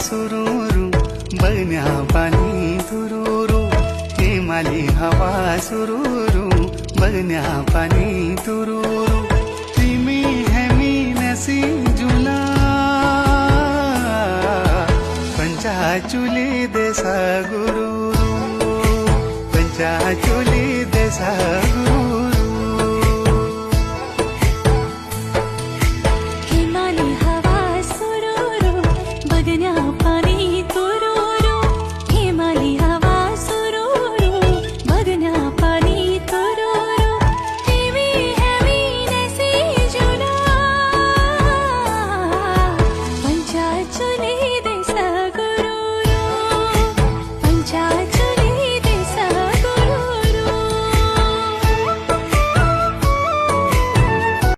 सुरूरू बगण्या पाणी तुरूरू हिमाली हवा सुरूरू बगण्या पाणी तुरूरू तिमी हेमी नसी जुला पंचाचुली देसा गुरूरू पंचाचुली देसा